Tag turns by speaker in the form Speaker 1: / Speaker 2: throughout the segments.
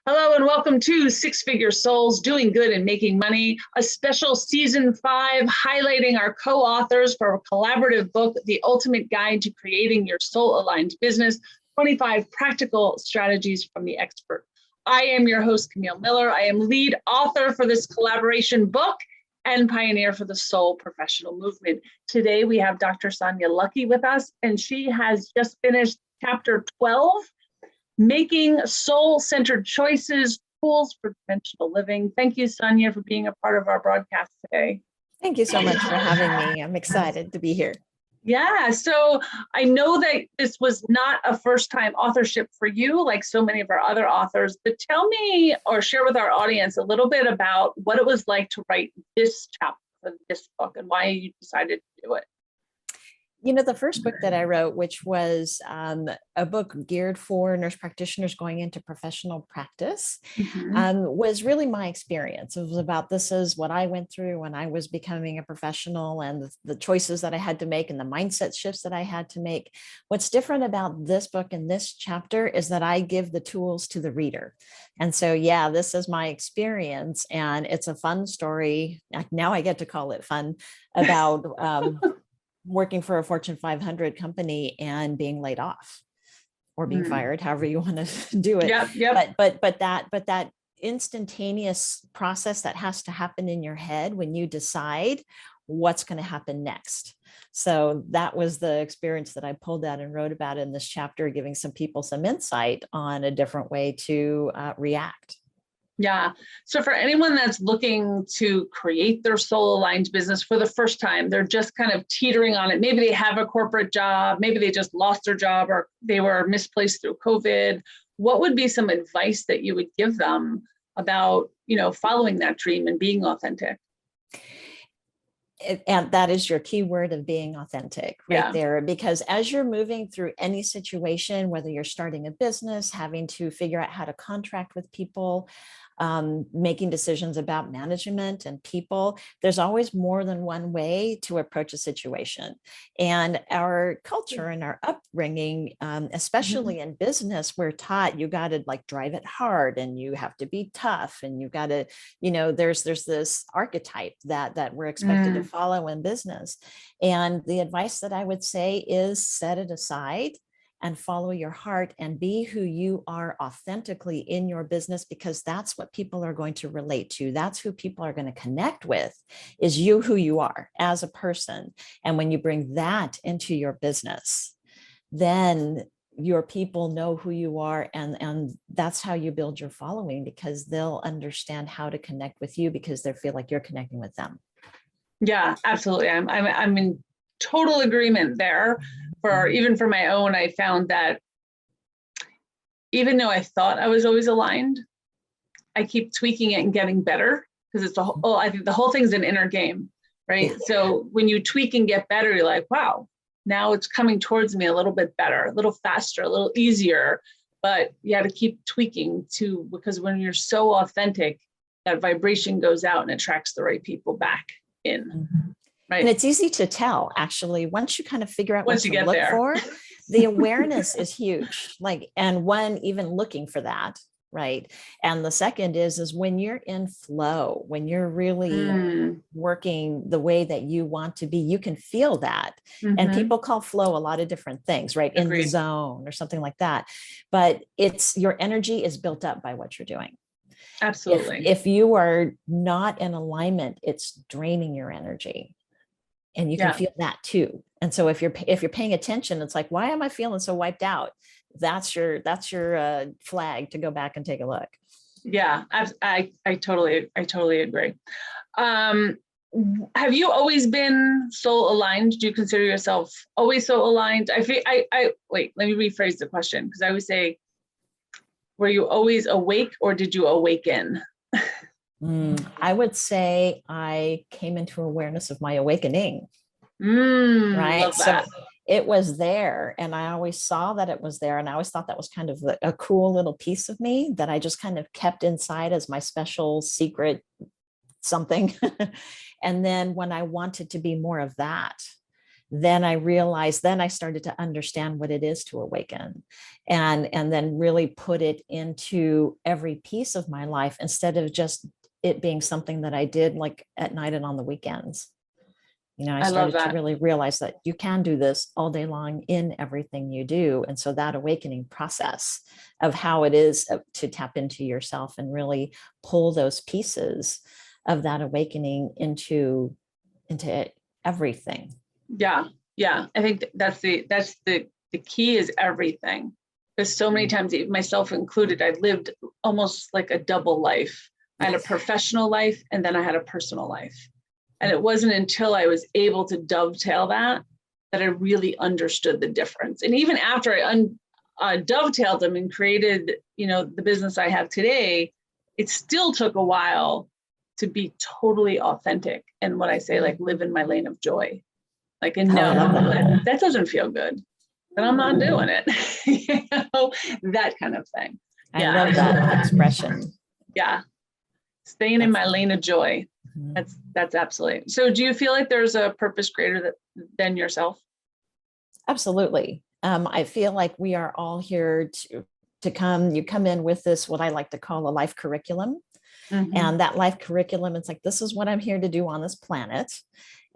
Speaker 1: Hello and welcome to Six Figure Souls, Doing Good and Making Money, a special season 5 highlighting our co-authors for a collaborative book, The Ultimate Guide to Creating Your Soul-Aligned Business, 25 Practical Strategies from the Expert. I am your host, Camille Miller. I am lead author for this collaboration book and pioneer for the soul professional movement. Today we have Dr. Sonia Luckey with us, and she has just finished chapter 12, Making Soul-Centered Choices, Tools for Dimensional Living. Thank you, Sonia, for being a part of our broadcast today.
Speaker 2: Thank you so much for having me. I'm excited to be here.
Speaker 1: Yeah, so I know that this was not a first-time authorship for you, like so many of our other authors, but tell me or share with our audience a little bit about what it was like to write this chapter for this book and why you decided to do it.
Speaker 2: You know, the first book that I wrote, which was a book geared for nurse practitioners going into professional practice, was really my experience. It was about, this is what I went through when I was becoming a professional and the choices that I had to make and the mindset shifts that I had to make. What's different about this book and this chapter is that I give the tools to the reader. And so, yeah, this is my experience, and it's a fun story. Now I get to call it fun, about working for a Fortune 500 company and being laid off or being fired, however you want to do it. But that instantaneous process that has to happen in your head when you decide what's going to happen next. So that was the experience that I pulled out and wrote about in this chapter, giving some people some insight on a different way to react.
Speaker 1: Yeah. So for anyone that's looking to create their soul-aligned business for the first time, they're just kind of teetering on it. Maybe they have a corporate job, maybe they just lost their job, or they were misplaced through COVID. What would be some advice that you would give them about, following that dream and being authentic?
Speaker 2: And that is your key word of being authentic right there, because as you're moving through any situation, whether you're starting a business, having to figure out how to contract with people, making decisions about management and people, there's always more than one way to approach a situation. And our culture and our upbringing, especially in business, we're taught you got to drive it hard and you have to be tough and you got to, there's this archetype that we're expected to follow in business. And the advice that I would say is set it aside and follow your heart and be who you are authentically in your business, because that's what people are going to relate to. That's who people are going to connect with, is you, who you are as a person. And when you bring that into your business, then your people know who you are, and that's how you build your following, because they'll understand how to connect with you because they feel like you're connecting with them. Yeah,
Speaker 1: absolutely. I'm in total agreement there. Even for my own, I found that even though I thought I was always aligned, I keep tweaking it and getting better, because it's I think the whole thing's an inner game, right? Yeah. So when you tweak and get better, you're like, wow, now it's coming towards me a little bit better, a little faster, a little easier. But you got to keep tweaking too, because when you're so authentic, that vibration goes out and attracts the right people back in. Right.
Speaker 2: And it's easy to tell, actually, once you kind of figure out what to look for, the awareness is huge. And one, even looking for that, right? And the second is when you're in flow, when you're really working the way that you want to be, you can feel that. And people call flow a lot of different things, right?
Speaker 1: Agreed.
Speaker 2: In the zone or something like that. But it's your energy is built up by what you're doing.
Speaker 1: Absolutely.
Speaker 2: If you are not in alignment, it's draining your energy. And you can feel that too. And so if you're paying attention, it's like, why am I feeling so wiped out? That's your flag to go back and take a look.
Speaker 1: Yeah, I totally agree. Have you always been soul aligned? Do you consider yourself always soul aligned? Wait, let me rephrase the question, because I always say, were you always awake, or did you awaken?
Speaker 2: I would say I came into awareness of my awakening. Right. So it was there, and I always saw that it was there. And I always thought that was kind of a cool little piece of me that I just kind of kept inside as my special secret something. And then when I wanted to be more of that, then I started to understand what it is to awaken, and then really put it into every piece of my life instead of just it being something that I did like at night and on the weekends. I started to really realize that you can do this all day long in everything you do. And so that awakening process of how it is to tap into yourself and really pull those pieces of that awakening into everything.
Speaker 1: Yeah. Yeah. I think that's the key is everything. Because so many times, myself included, I lived almost like a double life. I had a professional life and then I had a personal life. And it wasn't until I was able to dovetail that I really understood the difference. And even after I dovetailed them and created, the business I have today, it still took a while to be totally authentic. And when I say like live in my lane of joy, like, and no, that doesn't feel good, then I'm not doing it. That kind of thing.
Speaker 2: I love that expression.
Speaker 1: Yeah. Staying in my lane of joy. That's absolutely. So do you feel like there's a purpose greater than yourself?
Speaker 2: Absolutely. I feel like we are all here you come in with this, what I like to call a life curriculum. And that life curriculum, it's like, this is what I'm here to do on this planet.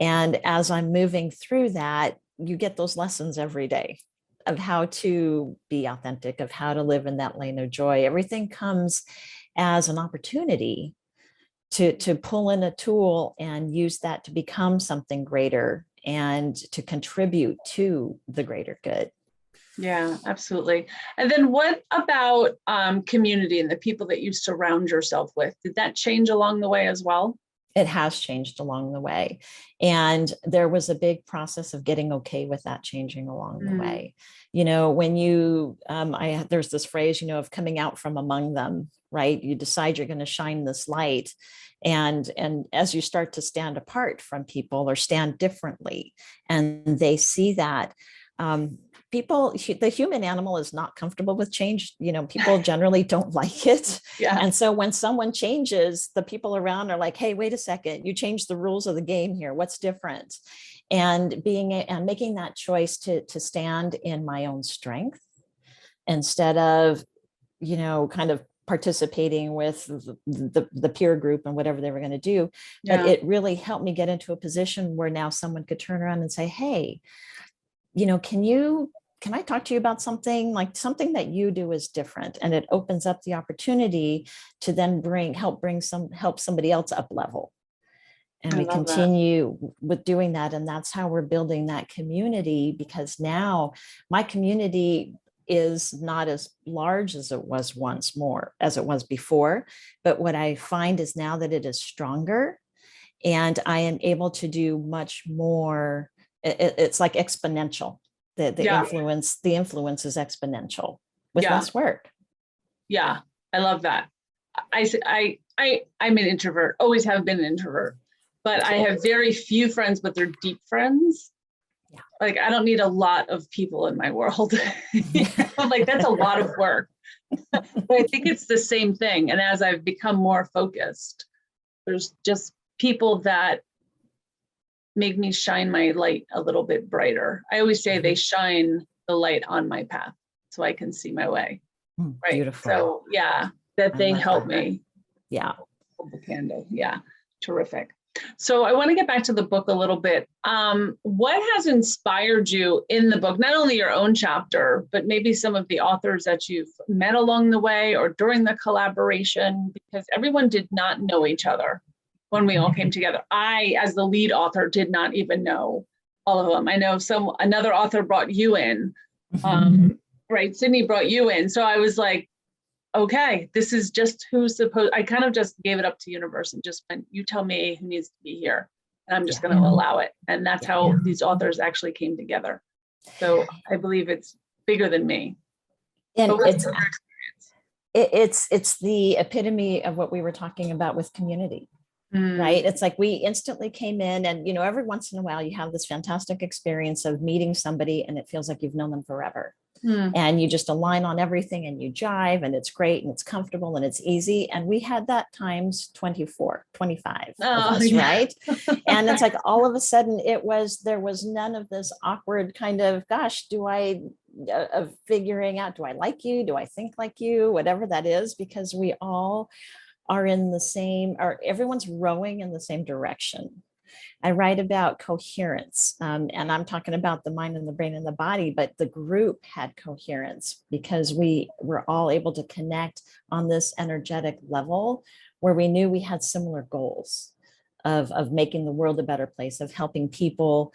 Speaker 2: And as I'm moving through that, you get those lessons every day of how to be authentic, of how to live in that lane of joy. Everything comes as an opportunity to pull in a tool and use that to become something greater and to contribute to the greater good.
Speaker 1: Yeah, absolutely. And then what about community and the people that you surround yourself with? Did that change along the way as well?
Speaker 2: It has changed along the way. And there was a big process of getting okay with that changing along the way. When you, there's this phrase, of coming out from among them, right? You decide you're going to shine this light. And as you start to stand apart from people or stand differently, and they see that, the human animal is not comfortable with change. People generally don't like it.
Speaker 1: Yeah.
Speaker 2: And so when someone changes, the people around are like, hey, wait a second, you changed the rules of the game here. What's different? And making that choice to stand in my own strength instead of, kind of participating with the peer group and whatever they were going to do.
Speaker 1: Yeah.
Speaker 2: But it really helped me get into a position where now someone could turn around and say, hey, can I talk to you about something that you do is different? And it opens up the opportunity to then help somebody else up level. And we continue with doing that. And that's how we're building that community, because now my community is not as large as it was as it was before. But what I find is now that it is stronger and I am able to do much more. It's like exponential. The influence is exponential with less work.
Speaker 1: Yeah, I love that. I'm an introvert, always have been an introvert, but I have very few friends, but they're deep friends. Yeah. Like, I don't need a lot of people in my world. Like, that's a lot of work. But I think it's the same thing. And as I've become more focused, there's just people that make me shine my light a little bit brighter. I always say they shine the light on my path so I can see my way. Right.
Speaker 2: Beautiful.
Speaker 1: So that they help me.
Speaker 2: Yeah.
Speaker 1: Hold the candle. Yeah. Terrific. So I want to get back to the book a little bit. What has inspired you in the book, not only your own chapter, but maybe some of the authors that you've met along the way or during the collaboration, because everyone did not know each other when we all came together. I, as the lead author, did not even know all of them. I know another author brought you in, right? Sydney brought you in. So I was like, okay, this is just I kind of just gave it up to universe and just went, you tell me who needs to be here. And I'm just going to allow it. And that's how these authors actually came together. So I believe it's bigger than me.
Speaker 2: And it's the epitome of what we were talking about with community. Right. It's like we instantly came in and, every once in a while you have this fantastic experience of meeting somebody and it feels like you've known them forever. and you just align on everything and you jive and it's great and it's comfortable and it's easy. And we had that times 24, 25 of us, right? And it's like, all of a sudden there was none of this awkward kind of, gosh, of figuring out, do I like you? Do I think like you? Whatever that is, because we all are in the same, or everyone's rowing in the same direction. I write about coherence, and I'm talking about the mind and the brain and the body, but the group had coherence because we were all able to connect on this energetic level where we knew we had similar goals of making the world a better place, of helping people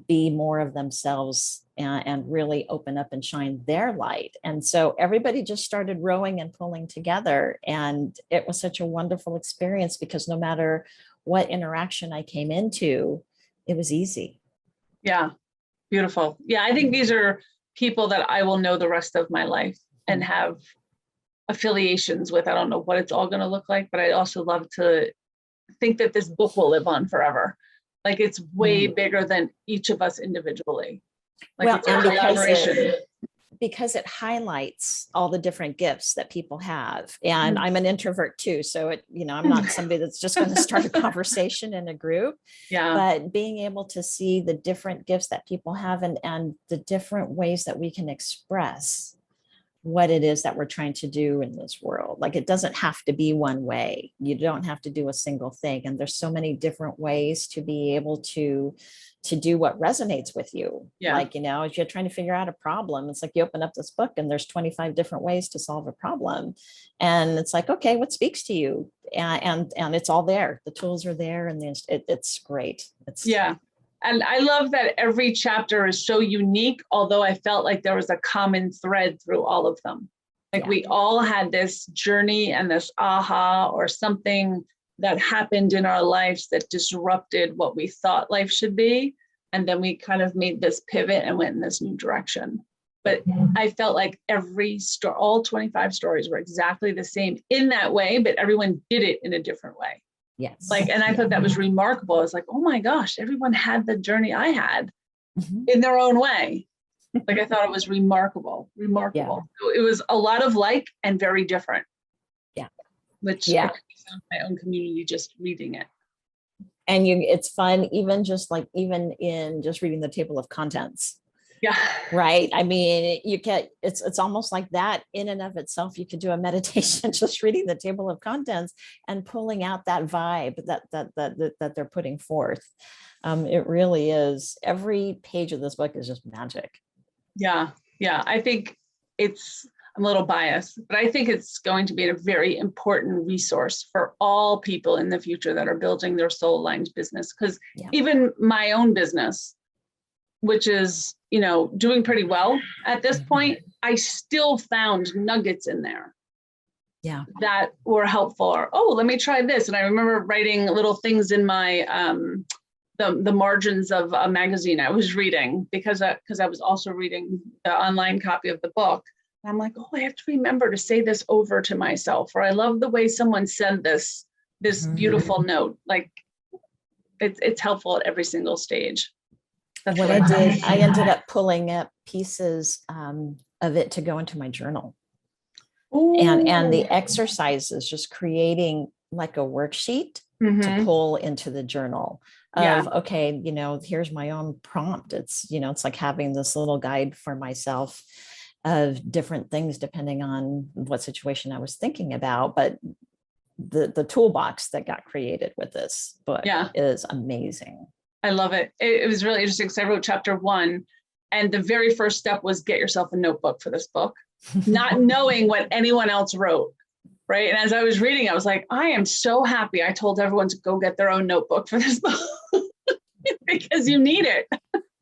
Speaker 2: be more of themselves and really open up and shine their light. And so everybody just started rowing and pulling together. And it was such a wonderful experience because no matter what interaction I came into, it was easy.
Speaker 1: Yeah, beautiful. Yeah, I think these are people that I will know the rest of my life and have affiliations with. I don't know what it's all going to look like, but I also love to think that this book will live on forever. Like it's way bigger than each of us individually. Like
Speaker 2: well,
Speaker 1: it's a collaboration.
Speaker 2: Because it highlights all the different gifts that people have. And I'm an introvert too. So I'm not somebody that's just going to start a conversation in a group, but being able to see the different gifts that people have and the different ways that we can express what it is that we're trying to do in this world. Like it doesn't have to be one way. You don't have to do a single thing. And there's so many different ways to be able to do what resonates with you. Like, if you're trying to figure out a problem, it's like you open up this book and there's 25 different ways to solve a problem. And it's like, okay, what speaks to you? And it's all there. The tools are there and it's great.
Speaker 1: And I love that every chapter is so unique, although I felt like there was a common thread through all of them. Like we all had this journey and this aha or something that happened in our lives that disrupted what we thought life should be. And then we kind of made this pivot and went in this new direction. But I felt like all 25 stories were exactly the same in that way, but everyone did it in a different way.
Speaker 2: Yes.
Speaker 1: And I thought that was remarkable. I was like, oh my gosh, everyone had the journey I had in their own way. Like I thought it was remarkable. So it was a lot of like and very different. Which I found my own community just reading it.
Speaker 2: And it's fun, even in just reading the table of contents.
Speaker 1: Yeah.
Speaker 2: Right. I mean, it's almost like that in and of itself. You could do a meditation just reading the table of contents and pulling out that vibe that they're putting forth. It really is. Every page of this book is just magic.
Speaker 1: Yeah. I think I'm a little biased, but I think it's going to be a very important resource for all people in the future that are building their soul aligned business. Because even my own business, which is, doing pretty well at this point, I still found nuggets in there that were helpful. Or, let me try this. And I remember writing little things in my, the margins of a magazine I was reading because I was also reading the online copy of the book. I'm like, I have to remember to say this over to myself, or I love the way someone said this beautiful note. Like it's helpful at every single stage. That's
Speaker 2: what I did. I ended up pulling up pieces of it to go into my journal. And the exercises, just creating like a worksheet to pull into the journal of, okay, here's my own prompt. It's, it's like having this little guide for myself of different things depending on what situation I was thinking about. But the toolbox that got created with this book is amazing.
Speaker 1: I love it. It was really interesting because I wrote chapter 1 and the very first step was get yourself a notebook for this book, not knowing what anyone else wrote. Right. And as I was reading, I was like, I am so happy I told everyone to go get their own notebook for this book because you need it.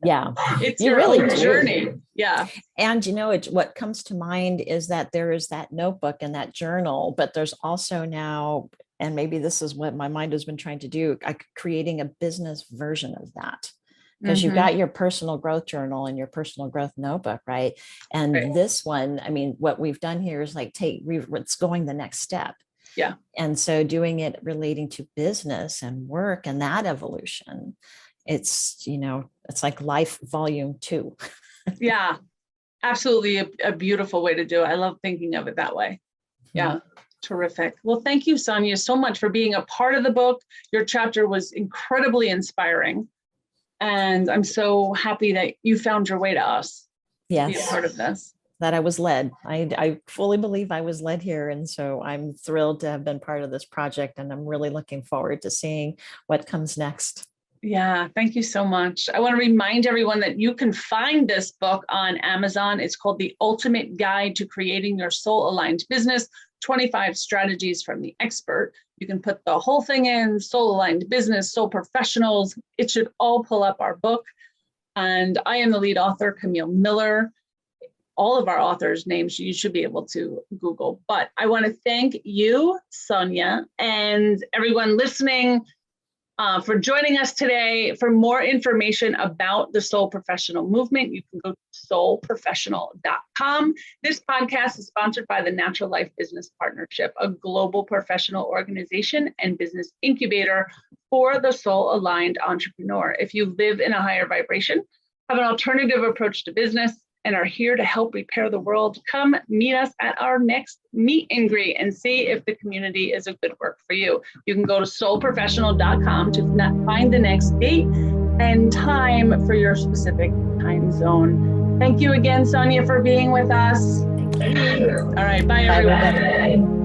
Speaker 2: Yeah.
Speaker 1: It's your own journey. Yeah.
Speaker 2: And what comes to mind is that there is that notebook and that journal, but there's also now, and maybe this is what my mind has been trying to do, creating a business version of that. Because you've got your personal growth journal and your personal growth notebook, right? And this one, I mean, what we've done here is like it's going the next step.
Speaker 1: Yeah.
Speaker 2: And so doing it relating to business and work and that evolution, it's like life volume 2.
Speaker 1: Yeah. Absolutely a beautiful way to do it. I love thinking of it that way. Yeah. Terrific. Well, thank you, Sonia, so much for being a part of the book. Your chapter was incredibly inspiring. And I'm so happy that you found your way to us to be a part of this.
Speaker 2: That I was led. I fully believe I was led here. And so I'm thrilled to have been part of this project. And I'm really looking forward to seeing what comes next.
Speaker 1: Yeah, thank you so much. I want to remind everyone that you can find this book on Amazon. It's called The Ultimate Guide to Creating Your Soul-Aligned Business, 25 Strategies from the Expert. You can put the whole thing in, soul-aligned business, soul professionals. It should all pull up our book. And I am the lead author, Camille Miller. All of our authors' names you should be able to Google. But I want to thank you, Sonia, and everyone listening for joining us today. For more information about the Soul Professional Movement, you can go to soulprofessional.com. This podcast is sponsored by the Natural Life Business Partnership, a global professional organization and business incubator for the soul-aligned entrepreneur. If you live in a higher vibration, have an alternative approach to business, and are here to help repair the world, come meet us at our next meet and greet and see if the community is a good work for you. You can go to soulprofessional.com to find the next date and time for your specific time zone. Thank you again, Sonia, for being with us.
Speaker 2: Thank you.
Speaker 1: All right, bye everyone.
Speaker 2: Bye.